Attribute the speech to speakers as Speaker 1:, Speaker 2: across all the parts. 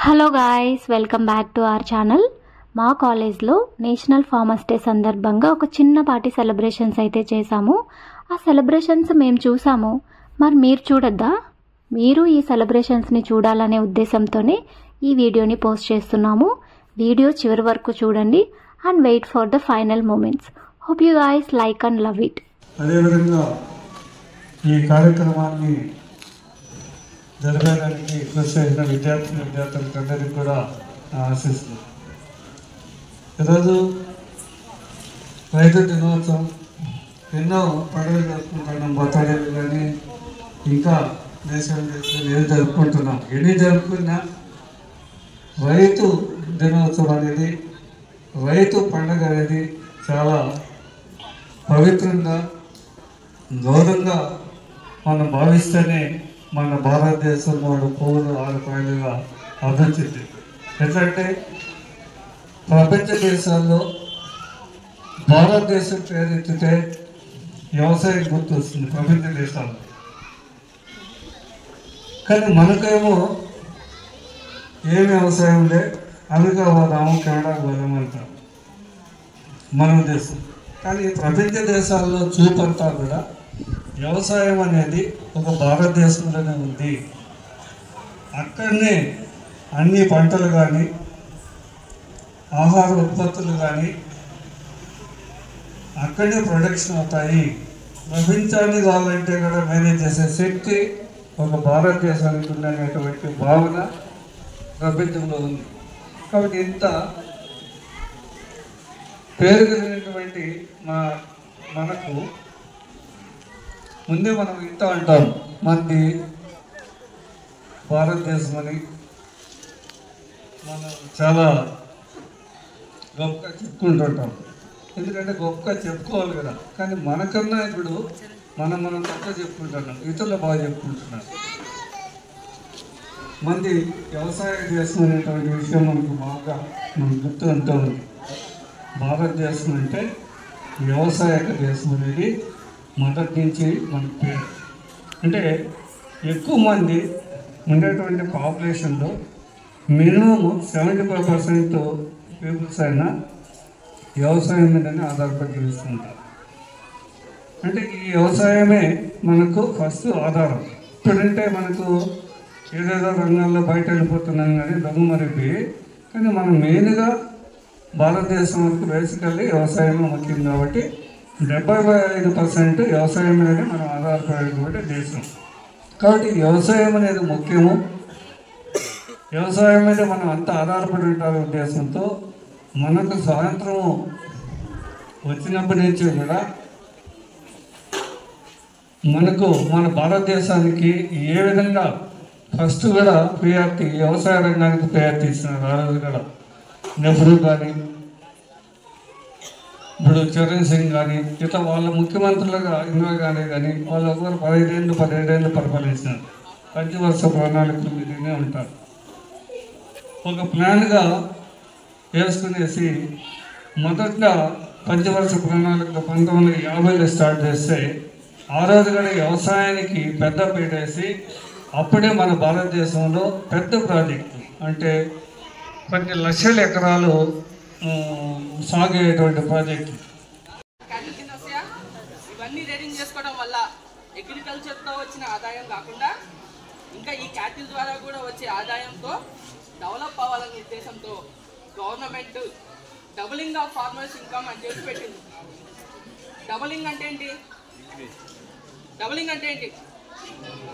Speaker 1: Hello guys, welcome back to our channel. మా కాలేజ్లో national farmers day సందర్భంగా ఒక చిన్నపాటి సెలబ్రేషన్స్ అయితే చేశాము. ఆ సెలబ్రేషన్స్ మేము చూసాము, మరి మీరు చూడొద్దా? మీరు ఈ సెలబ్రేషన్స్ని చూడాలనే ఉద్దేశంతోనే ఈ వీడియోని పోస్ట్ చేస్తున్నాము. వీడియో చివరి వరకు చూడండి and wait for the final moments. Hope you guys like and love it.
Speaker 2: అదేవిధంగా ఈ కార్యక్రమాన్ని జరగడానికి కృషి చేసిన విద్యార్థులకు అందరికీ కూడా ఆశిస్తుంది. ఈరోజు రైతు దినోత్సవం, ఎన్నో పండుగలు జరుపుకుంటున్నాం. బర్త్డేలు కానీ ఇంకా దేశంలో ఏం జరుపుకుంటున్నాం. ఎన్ని జరుపుకున్నా రైతు దినోత్సవం అనేది, రైతు పండుగ అనేది చాలా పవిత్రంగా, గౌరవంగా మనం భావిస్తేనే మన భారతదేశం 3 పువ్వులు 6 కాయలుగా అభివృద్ధి. ఎట్లంటే ప్రపంచ దేశాల్లో భారతదేశం పేరెత్తితే వ్యవసాయం గుర్తొస్తుంది ప్రపంచ దేశాల్లో. కానీ మనకేమో ఏం వ్యవసాయం లే, అమెరికా పోదాము, కెనడా పోదాము అంటాం మన దేశం. కానీ ప్రపంచ దేశాల్లో చూపంతా కూడా వ్యవసాయం అనేది ఒక భారతదేశంలోనే ఉంది. అక్కడనే అన్ని పంటలు కానీ, ఆహార ఉత్పత్తులు కానీ అక్కడనే ప్రొడక్షన్ అవుతాయి. ప్రపంచాన్ని కావాలంటే కూడా మేనేజ్ చేసే శక్తి ఒక భారతదేశానికి ఉందనేటువంటి భావన ప్రపంచంలో ఉంది. కాబట్టి ఇంత పేరు కలిగినటువంటి మనకు ముందే మనం ఇంత అంటాం, మనది భారతదేశం అని మనం చాలా గొప్పగా చెప్పుకుంటుంటాం. ఎందుకంటే గొప్పగా చెప్పుకోవాలి కదా. కానీ మనకన్నా ఇప్పుడు మనం గొప్ప చెప్పుకుంటున్నాం, ఇతరులు బాగా చెప్పుకుంటున్నారు. మంది వ్యవసాయ దేశం అనేటువంటి విషయం మనకు బాగా గుర్తు అంటూ ఉంది. భారతదేశం అంటే వ్యవసాయ దేశం అనేది మొదటి నుంచి మనకు పేరు. అంటే ఎక్కువ మంది ఉండేటువంటి పాపులేషన్లో మినిమం 75% పీపుల్స్ అయినా వ్యవసాయం మీదనే ఆధారపడి జీవిస్తుంటారు. అంటే ఈ వ్యవసాయమే మనకు ఫస్ట్ ఆధారం. ఇప్పుడంటే మనకు ఏదేదో రంగాల్లో బయట వెళ్ళిపోతున్నాం కానీ దొంగమరిపోయి, కానీ మనం మెయిన్గా భారతదేశం వరకు బేసికల్లీ వ్యవసాయమే ముఖ్యం. కాబట్టి 75% వ్యవసాయం మీదనే మనం ఆధారపడేటువంటి దేశం. కాబట్టి వ్యవసాయం అనేది ముఖ్యము. వ్యవసాయం మీద మనం అంతా ఆధారపడి ఉంటారు ఉద్దేశంతో మనకు స్వాతంత్రం వచ్చినప్పటి నుంచి కూడా మనకు మన భారతదేశానికి ఏ విధంగా ఫస్ట్ కూడా ప్రియారిటీ వ్యవసాయ రంగానికి ప్రియారిటీ ఇస్తున్నారు. ఆ రోజు కూడా నెహ్రూ కానీ, ఇప్పుడు చరణ్ సింగ్ కానీ, ఇట్లా వాళ్ళ ముఖ్యమంత్రులుగా ఇందిరా గాంధీ కానీ వాళ్ళు ఒకరు 17 ఏళ్ళు పరిపాలించినారు. పంచవర్ష ప్రణాళికలు మీదనే ఉంటారు. ఒక ప్లాన్గా వేసుకునేసి మొదట్లో పంచవర్ష ప్రణాళికలు 1950లో స్టార్ట్ చేస్తే ఆ రోజు కూడా వ్యవసాయానికి పెద్ద పీటేసి అప్పుడే మన భారతదేశంలో పెద్ద ప్రాజెక్టు అంటే కొన్ని లక్షల ఎకరాలు సాగేటువంటి ప్రాజెక్టు.
Speaker 3: ఇవన్నీ రేడింగ్ చేసుకోవడం వల్ల అగ్రికల్చర్తో వచ్చిన ఆదాయం కాకుండా ఇంకా ఈ క్యాటిల్ ద్వారా కూడా వచ్చే ఆదాయంతో డెవలప్ అవ్వాలనే ఉద్దేశంతో government doubling of farmers income అని చేసి పెట్టింది. డబులింగ్ అంటే ఏంటి?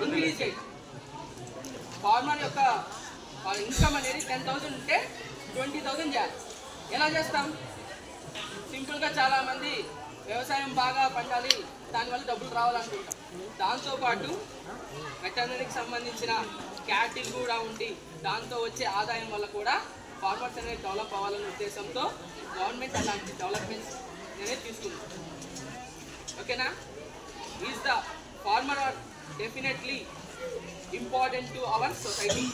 Speaker 3: ఇంక్రీజ్ ఫార్మర్ యొక్క ఇన్కమ్ అనేది 10,000 ఉంటే 20,000 చేయాలి. ఎలా చేస్తాం? సింపుల్గా చాలామంది వ్యవసాయం బాగా పండాలి, దానివల్ల డబ్బులు రావాలనుకుంటాం. దాంతోపాటు వెటర్నరీకి సంబంధించిన క్యాటిల్ కూడా ఉండి దాంతో వచ్చే ఆదాయం వల్ల కూడా ఫార్మర్స్ అనేది డెవలప్ అవ్వాలనే ఉద్దేశంతో గవర్నమెంట్ అలాంటి డెవలప్మెంట్స్ అనేది తీసుకుంది. ఓకేనా? Is the farmer are definitely important to our society.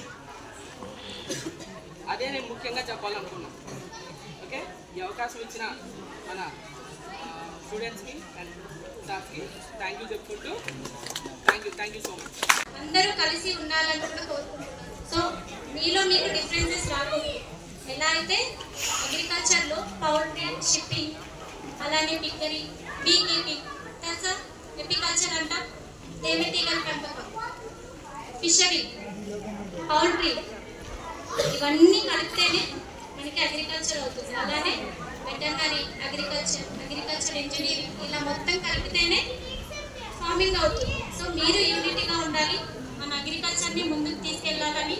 Speaker 3: అదే నేను ముఖ్యంగా చెప్పాలనుకున్నాను. ఓకే, ఈ అవకాశం ఇచ్చిన మన స్టూడెంట్స్కి అండ్ స్టాఫ్కి థ్యాంక్ యూ చెప్పుకుంటూ థ్యాంక్ యూ సో మచ్.
Speaker 4: అందరూ కలిసి ఉండాలని కూడా కోరుకుంటున్నాను. సో మీలో మీకు డిఫరెన్సెస్ రాకూడదు. ఎలా అయితే అగ్రికల్చర్లో పౌల్ట్రీ, షిప్పింగ్, అలానే పిక్కరీ, బీ కీపింగ్, తెలుసా, ఎపికల్చర్ అంటాం, తేనెటీగల పెంపకం, ఫిషరీ, పౌల్ట్రీ, ఇవన్నీ కలిపితేనే మనకి అగ్రికల్చర్ అవుతుంది. అలానే వెటర్నరీ, అగ్రికల్చర్ ఇంజనీరింగ్, ఇలా మొత్తం కలిపితేనే ఫార్మింగ్ అవుతుంది. సో మీరు యూనిటీగా ఉండాలి, మన అగ్రికల్చర్ని ముందుకు తీసుకెళ్లాలని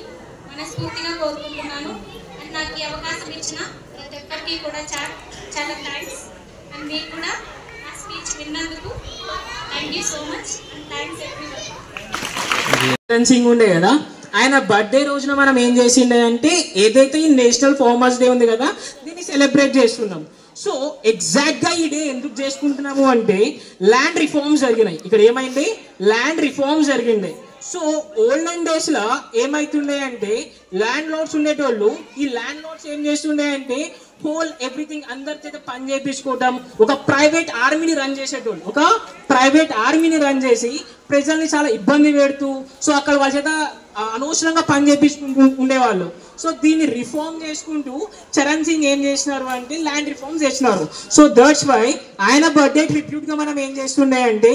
Speaker 4: మనస్ఫూర్తిగా కోరుకుంటున్నాను. అండ్ నాకు ఈ అవకాశం ఇచ్చిన ప్రతి ఒక్కరికి కూడా చాలా థ్యాంక్స్. అండ్ మీకు కూడా నా స్పీచ్ విన్నందుకు thank you so much and thanks everyone.
Speaker 5: Singh ఉండే కదా, ఆయన బర్త్డే రోజున మనం ఏం చేసిండే అంటే ఏదైతే ఈ నేషనల్ ఫార్మర్స్ డే ఉంది కదా దీన్ని సెలబ్రేట్ చేస్తున్నాం. సో ఎగ్జాక్ట్గా ఈ డే ఎందుకు చేసుకుంటున్నాము అంటే ల్యాండ్ రిఫార్మ్స్ జరిగినాయి. ఇక్కడ ఏమైంది, ల్యాండ్ రిఫార్మ్స్ జరిగింది. సో ఓల్డెన్ డేస్లో ఏమైతుండే అంటే ల్యాండ్ లార్డ్స్ ఉండేటోళ్ళు, ఈ ల్యాండ్ లార్డ్స్ ఏం చేస్తుండే అంటే హోల్ ఎవ్రీథింగ్ అందరి చేత పని చేయించుకోవడం, ఒక ప్రైవేట్ ఆర్మీని రన్ చేసి ప్రజల్ని చాలా ఇబ్బంది పెడుతూ, సో అక్కడ వాళ్ళ చేత అనవసరంగా పని చేయించుకుంటూ ఉండేవాళ్ళు. సో దీన్ని రిఫార్మ్ చేసుకుంటూ చరణ్ సింగ్ ఏం చేసినారు అంటే ల్యాండ్ రిఫార్మ్స్ చేసినారు. సో దట్స్ వై ఆయన బర్త్డే ట్రిబ్యూట్గా మనం ఏం చేస్తుండే అంటే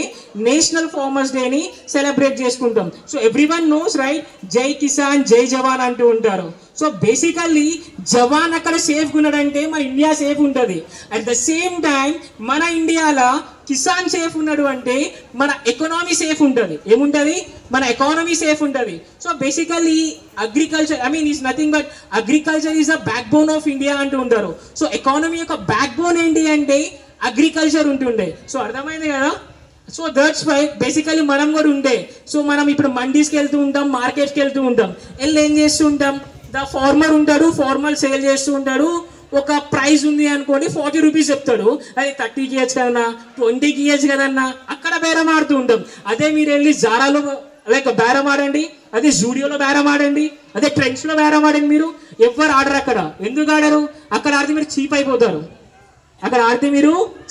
Speaker 5: నేషనల్ ఫార్మర్స్ డేని సెలబ్రేట్ చేసుకుంటాం. సో ఎవ్రీవన్ నోస్ రైట్, జై కిసాన్ జై జవాన్ అంటూ ఉంటారు. సో బేసికల్లీ జవాన్ అక్కడ సేఫ్గా ఉన్నాడంటే మన ఇండియా సేఫ్ ఉంటుంది. అట్ ద సేమ్ టైం మన ఇండియాలో కిసాన్ సేఫ్ ఉన్నాడు అంటే మన ఎకానమీ సేఫ్ ఉంటుంది. ఏముంటుంది, మన ఎకానమీ సేఫ్ ఉంటుంది. So basically agriculture is nothing but agriculture is the back bone of India అంటూ ఉంటారు. సో ఎకానమీ యొక్క బ్యాక్ బోన్ ఏంటి అంటే అగ్రికల్చర్ ఉంటుండే. సో అర్థమైంది కదా. సో దట్స్ వై బేసికలీ మనం కూడా ఉండే. సో మనం ఇప్పుడు మండీస్కి వెళ్తూ ఉంటాం, మార్కెట్స్కి వెళ్తూ ఉంటాం, ఏం చేస్తూ ఉంటాం, ద ఫార్మర్ ఉంటాడు, ఫార్మర్ సేల్ చేస్తూ ఉంటాడు, ఒక ప్రైస్ ఉంది అనుకోండి 40 రూపీస్ చెప్తాడు, అది 30కి ఇవ్వచ్చు కదన్నా, 20కి ఇవ్వచ్చు కదన్నా, అక్కడ బేరం ఆడుతూ ఉంటాం. అదే మీరు వెళ్ళి జారాలో లైక్ బేరం ఆడండి, అదే జూడియోలో బేరం ఆడండి, అదే ట్రెండ్స్లో బేరం ఆడండి, మీరు ఎవరు ఆడరు. అక్కడ ఎందుకు ఆడరు, అక్కడ ఆడితే మీరు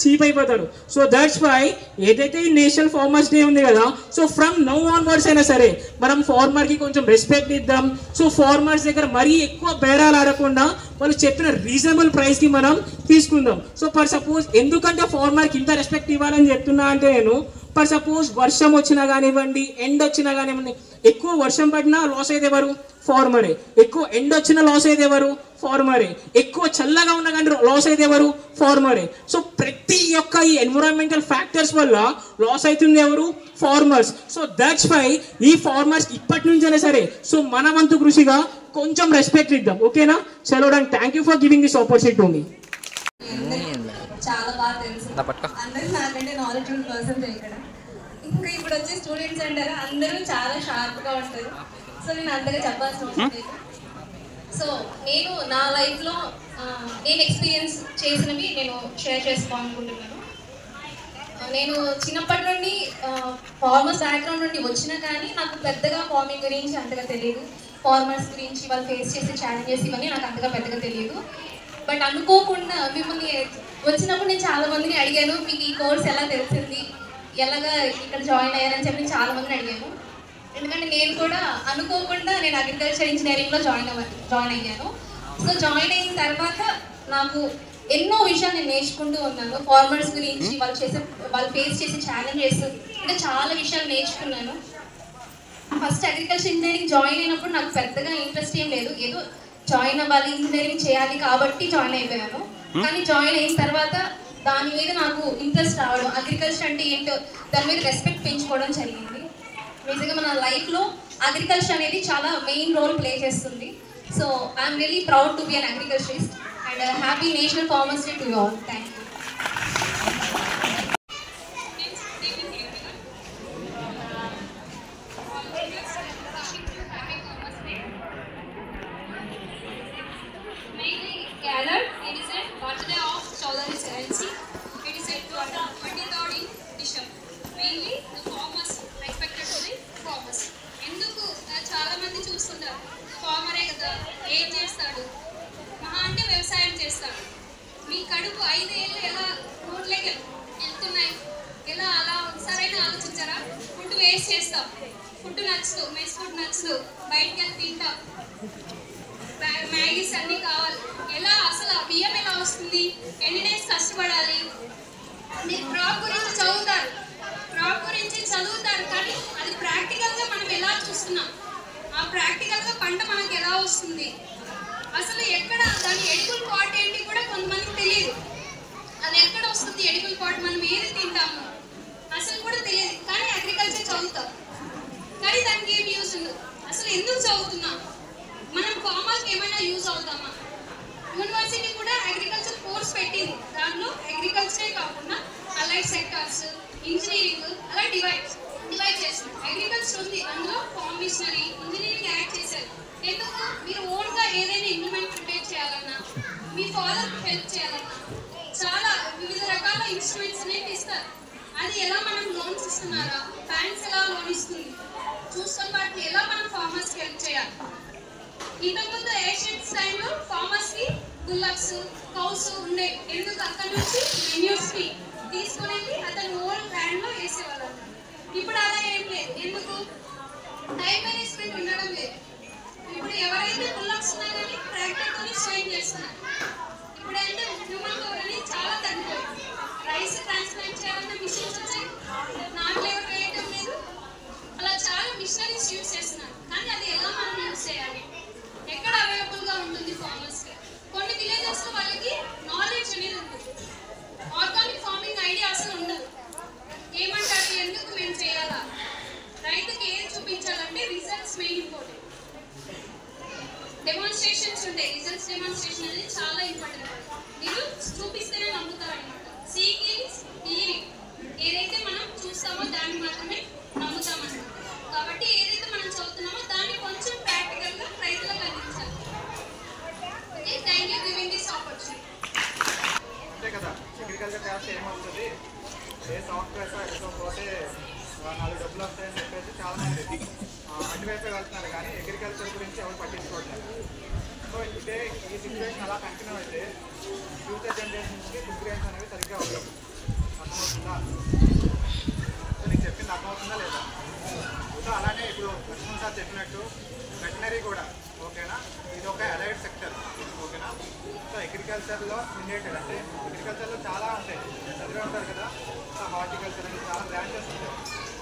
Speaker 5: చీప్ అయిపోతారు. సో దట్స్ వై ఏదైతే ఈ నేషనల్ ఫార్మర్స్ డే ఉంది కదా, సో ఫ్రమ్ నౌ ఆన్వర్డ్స్ అయినా సరే మనం ఫార్మర్కి కొంచెం రెస్పెక్ట్ ఇద్దాం. సో ఫార్మర్స్ దగ్గర మరీ ఎక్కువ బేరాలు ఆడకుండా వాళ్ళు చెప్పిన రీజనబుల్ ప్రైస్కి మనం తీసుకుందాం. సో ఫర్ సపోజ్ ఎందుకంటే ఫార్మర్కి ఇంత రెస్పెక్ట్ ఇవ్వాలని చెప్తున్నా అంటే నేను ఫర్ సపోజ్ వర్షం వచ్చినా కానివ్వండి, ఎండ్ వచ్చినా కానివ్వండి, ఎక్కువ వర్షం పడినా లాస్ అయితే ఎవరు, ఫార్మరే. ఎక్కువ ఎండ్ వచ్చినా లాస్ అయితే ఎవరు, ఫార్మరే. ఎక్కువ చల్లగా ఉన్నా కానీ లాస్ అయితే ఎవరు, ఫార్మరే. సో ప్రతి ఒక్క ఈ ఎన్విరాన్మెంటల్ ఫ్యాక్టర్స్ వల్ల లాస్ అవుతుంది ఎవరు, ఫార్మర్స్. సో దట్స్ వై ఈ ఫార్మర్స్ ఇప్పటి నుంచైనా సరే సో మన వంతు కృషిగా కొంచెం రెస్పెక్ట్ ఇద్దాం. ఓకేనా, చలో Don, thank you for giving this opportunity to me.
Speaker 6: చాలా బాగా తెలుసు, అందరూ నాకంటే నాలెడ్జబుల్ పర్సన్స్ ఇక్కడ. ఇంకా ఇప్పుడు వచ్చే స్టూడెంట్స్ అంటారు అందరూ చాలా షార్ప్గా ఉంటారు. సో నేను అంతగా చెప్పాల్సిన అవసరం లేదు. సో నేను నా లైఫ్లో నేను ఎక్స్పీరియన్స్ చేసినవి నేను షేర్ చేసుకోవాలనుకుంటున్నాను. నేను చిన్నప్పటి నుండి ఫార్మర్స్ బ్యాక్గ్రౌండ్ నుండి వచ్చినా కానీ నాకు పెద్దగా ఫార్మింగ్ గురించి అంతగా తెలియదు. ఫార్మర్స్ గురించి వాళ్ళు ఫేస్ చేసే ఛాలెంజెస్ ఇవన్నీ నాకు అంతగా పెద్దగా తెలియదు. బట్ అనుకోకుండా మిమ్మల్ని వచ్చినప్పుడు నేను చాలా మందిని అడిగాను, మీకు ఈ కోర్స్ ఎలా తెలిసింది, ఎలాగా ఇక్కడ జాయిన్ అయ్యారని చెప్పి చాలా మందిని అడిగాను. ఎందుకంటే నేను కూడా అనుకోకుండా నేను అగ్రికల్చర్ ఇంజనీరింగ్లో జాయిన్ అయ్యాను. సో జాయిన్ అయిన తర్వాత నాకు ఎన్నో విషయాలు నేను నేర్చుకుంటూ ఉన్నాను. ఫార్మర్స్ గురించి వాళ్ళు ఫేస్ చేసే ఛాలెంజెస్ ఇంకా చాలా విషయాలు నేర్చుకున్నాను. ఫస్ట్ అగ్రికల్చర్ ఇంజనీరింగ్ జాయిన్ అయినప్పుడు నాకు పెద్దగా ఇంట్రెస్ట్ ఏం లేదు, ఏదో జాయిన్ అవ్వాలి, ఇంజనీరింగ్ చేయాలి కాబట్టి జాయిన్ అయిపోయాను. కానీ జాయిన్ అయిన తర్వాత దాని మీద నాకు ఇంట్రెస్ట్ రావడం, అగ్రికల్చర్ అంటే ఏంటో దాని మీద రెస్పెక్ట్ పెంచుకోవడం జరిగింది. నిజంగా మన లైఫ్లో అగ్రికల్చర్ అనేది చాలా మెయిన్ రోల్ ప్లే చేస్తుంది. So I'm really proud to be an agriculturist and happy national farmers day to you all. Thank you.
Speaker 7: ఫార్మరే కదా, ఏం చేస్తాడు, మహా అంటే వ్యవసాయం చేస్తాడు. మీ కడుపు 5 ఏళ్ళు ఎలా నోట్లోకి వెళ్తున్నాయి, ఎలా అలా సరైన ఆలోచించారా? ఫుడ్ వేస్ట్ చేస్తాం, ఫుడ్ నచ్చదు, మెస్ ఫుడ్ నచ్చదు, బయటకు వెళ్ళి తింటాం, మ్యాగీస్ అన్నీ కావాలి. ఎలా అసలు ఆ బియ్యం ఎలా వస్తుంది, ఎన్ని డేస్ కష్టపడాలి. మీరు క్రాప్ గురించి చదువుతారు కానీ అది ప్రాక్టికల్గా మనం ఎలా చూస్తున్నాం, ఆ ప్రాక్టికల్గా పంట మనకు ఎలా వస్తుంది, అసలు ఎక్కడ దాని ఎడిబుల్ పాట్ ఏంటి కూడా కొంతమందికి తెలియదు. అది ఎక్కడ వస్తుంది ఎడిబుల్ పాట్, మనం ఏది తింటాము అసలు కూడా తెలియదు. కానీ అగ్రికల్చర్ చదువుతాం కానీ దానికి ఏం యూజ్ ఉండదు. అసలు ఎందుకు చదువుతున్నాం, మనం ఫార్మర్కి ఏమైనా యూజ్ అవుతామా? యూనివర్సిటీ కూడా అగ్రికల్చర్ కోర్స్ పెట్టింది. దాంట్లో అగ్రికల్చరే కాకుండా అలైడ్ సెక్టార్స్, ఇంజనీరింగ్ అలా డివైడ్ చేస్తుంది. అగ్రికల్చర్ ఉంది, అందులో ఫార్మ్ మిషనరీ, ఇంజనీరింగ్ యాడ్ చేశారు. ఎందుకు? మీరు ఓన్గా ఏదైనా ఇంప్లిమెంట్ ప్రిపేర్ చేయాలన్నా, మీ ఫాదర్కి హెల్ప్ చేయాలన్నా చాలా వివిధ రకాల ఇన్స్ట్రుమెంట్స్ అనేవి ఇస్తారు. అది ఎలా మనం లోన్స్ ఇస్తున్నారా, బ్యాంక్స్ ఎలా లోన్ ఇస్తుంది చూసుకొని వాటిని ఎలా మనం ఫార్మర్స్కి హెల్ప్ చేయాలి. ఇంతకుముందు ఏషియన్స్ టైంలో ఫార్మర్స్కి బుల్లక్స్, కౌస్ ఉండే. ఎందుకు? అక్కడ నుంచి మెన్యూర్స్ని తీసుకుని వెళ్ళి అతను ఓన్ ల్యాండ్లో వేసేవాళ్ళు. ఇప్పుడు అలా ఏం లేదు. ఎందుకు? టైం మేనేజ్మెంట్ ఉండడం లేదు. ఇప్పుడు ఎవరైతే బుల్లక్స్ ఉన్నా కానీ ట్రాక్టర్తో స్ట్రెయిన్ చేస్తున్నారు. ఇప్పుడైతే హ్యూమన్ పవర్ అనేది చాలా తగ్గిపోయింది. రైస్ ట్రాన్స్ప్లాంట్ చేయాలన్న మిషన్స్ వచ్చాయి, నాట్ లేబర్ వేయటం లేదు. అలా చాలా మిషనరీస్ యూజ్ చేస్తున్నారు. కానీ అది ఎలా మనం యూజ్ చేయాలి, ఎక్కడ అవైలబుల్గా ఉంటుంది ఫార్మర్స్కి? కొన్ని విలేజెస్లో వాళ్ళకి నాలెడ్జ్ అనేది ఉంటుంది, ఆర్గానిక్ ఫార్మింగ్ ఐడియా అసలు ఉండదు. ఏమంటారు, ఎందుకు మేము చేయాలా? రైతుకి ఏం చూపించాలంటే రిజల్ట్స్ మెయిన్ ఇంపార్టెంట్. డెమాన్స్ట్రేషన్స్ ఉంటాయి. రిజల్ట్స్ డెమాన్స్ట్రేషన్ అనేది చాలా ఇంపార్టెంట్. మీరు చూపిస్తేనే నమ్ముతారు అనమాట. సీకింగ్స్ బిలీవింగ్, ఏదైతే మనం చూస్తామో దాన్ని మాత్రమే నమ్ముతామన్నమాట. కాబట్టి ఏదైతే మనం చదువుతున్నామో దాన్ని కొంచెం ప్రాక్టికల్గా రైతులకు అందించాలి. Okay, thank you giving this opportunity.
Speaker 8: అంతే కదా, అగ్రికల్చర్ క్లాస్ ఏమవుతుంది, ఏ సాఫ్ట్వేర్స్ వెళ్ళకపోతే 4 డబ్బులు వస్తాయని చెప్పేసి చాలామంది అటువైపే వెళ్తున్నారు కానీ అగ్రికల్చర్ గురించి ఎవరు పట్టించుకోవట్లేదు. సో ఇదే ఈ సిచ్యువేషన్ అలా కంటిన్యూ అయితే ఫ్యూచర్ జనరేషన్స్కి ఫుడ్ గ్రెయిన్స్ అనేవి సరిగ్గా ఉండవు. అర్థమవుతుందా? సో నీకు చెప్పింది అర్థమవుతుందా లేదా? సో అలానే ఇప్పుడు లక్ష్మణ్ సార్ చెప్పినట్టు వెటనరీ కూడా ఓకేనా, ఇది ఒక అలైడ్ సెక్టర్ ఓకేనా. సో అగ్రికల్చర్లో రిలేటెడ్ అంటే అగ్రికల్చర్లో చాలా ఉంటాయి, చదివే ఉంటారు కదా. సో హార్టికల్చర్ అనేది చాలా బ్రాంచెస్ ఉంటాయి.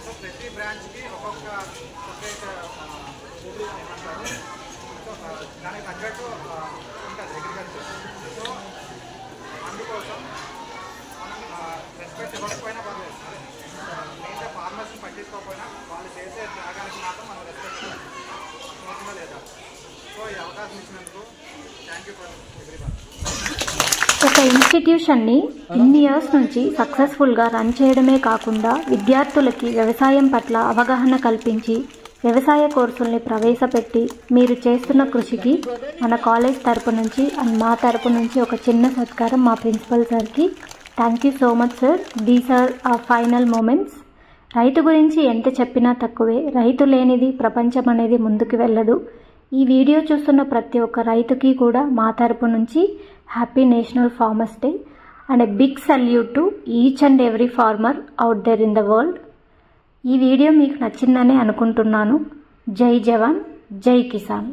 Speaker 8: సో ప్రతి బ్రాంచ్కి ఒక్కొక్క సపరేట్ ఏమంటారు, సో దానికి తగ్గట్టు ఉంటుంది అగ్రికల్చర్. సో అందుకోసం మనం రెస్పెక్ట్ ఇవ్వకపోయినా పర్లేదు, మెయిన్గా ఫార్మర్స్ని పట్టించుకోకపోయినా వాళ్ళు చేసే త్యాగానికి మాత్రం మనం రెస్పెక్ట్ అవుతుందా లేదా. సో ఈ అవకాశం ఇచ్చినందుకు థ్యాంక్ యూ ఫర్ ఎవ్రీవన్.
Speaker 1: ఒక ఇన్స్టిట్యూషన్ని ఇన్ని ఇయర్స్ నుంచి సక్సెస్ఫుల్గా రన్ చేయడమే కాకుండా విద్యార్థులకి వ్యవసాయం పట్ల అవగాహన కల్పించి వ్యవసాయ కోర్సుల్ని ప్రవేశపెట్టి మీరు చేస్తున్న కృషికి మన కాలేజ్ తరపు నుంచి అండ్ మా తరపు నుంచి ఒక చిన్న సత్కారం మా ప్రిన్సిపల్ సార్కి. Thank you so much sir. These are a final moments. రైతు గురించి ఎంత చెప్పినా తక్కువే. రైతు లేనిది ప్రపంచం అనేది ముందుకు వెళ్ళదు. ఈ వీడియో చూస్తున్న ప్రతి ఒక్క రైతుకి కూడా మా తరపు నుంచి happy national farmers day and a big salute to each and every farmer out there in the world. ఈ వీడియో మీకు నచ్చిందనే అనుకుంటున్నాను. జై జవాన్, జై కిసాన్.